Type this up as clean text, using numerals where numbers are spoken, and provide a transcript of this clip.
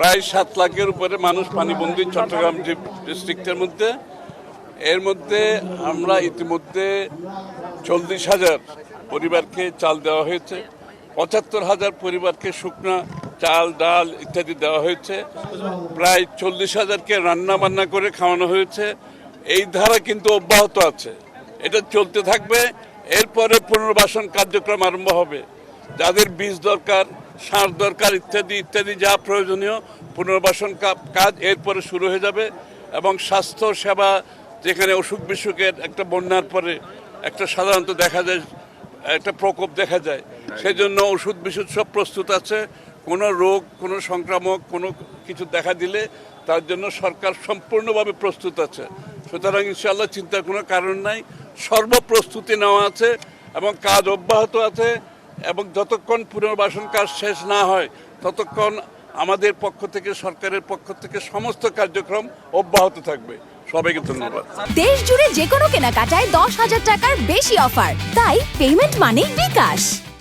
প্রায় 7 লাখের উপরে মানুষ পানিবন্দী চট্টগ্রাম ডিস্ট্রিক্টের মধ্যে। এর মধ্যে আমরা ইতিমধ্যে 40,000 পরিবারকে চাল দেওয়া হয়েছে, 75,000 পরিবারকে শুকনা চাল ডাল ইত্যাদি দেওয়া হয়েছে, প্রায় 40,000কে রান্না বান্না করে খাওয়ানো হয়েছে। এই ধারা কিন্তু অব্যাহত আছে, এটা চলতে থাকবে। এরপরে পুনর্বাসন কার্যক্রম আরম্ভ হবে। যাদের বীজ দরকার, সার দরকার ইত্যাদি ইত্যাদি যা প্রয়োজনীয় পুনর্বাসন কাজ এরপরে শুরু হয়ে যাবে। এবং স্বাস্থ্য সেবা, যেখানে অসুখ বিসুখের একটা বন্যার পরে একটা সাধারণত দেখা যায় একটা প্রকোপ দেখা যায়, সেজন্য ওষুধ বিশুদ্ধ সব প্রস্তুত আছে। কোনো রোগ, কোনো সংক্রামক কোনো কিছু দেখা দিলে তার জন্য সরকার সম্পূর্ণভাবে প্রস্তুত আছে। সুতরাং ইনশাআল্লাহ চিন্তার কোনো কারণ নাই, সর্বপ্রস্তুতি নেওয়া আছে এবং কাজ অব্যাহত আছে। এবং যতক্ষণ পুনর্বাসন কাজ শেষ না হয় ততক্ষণ আমাদের পক্ষ থেকে, সরকারের পক্ষ থেকে সমস্ত কার্যক্রম অব্যাহত থাকবে। সবাইকে ধন্যবাদ। দেশ জুড়ে যে কোনো কেনাকাটায় 10,000 টাকার বেশি অফার, তাই পেমেন্ট মানেই বিকাশ।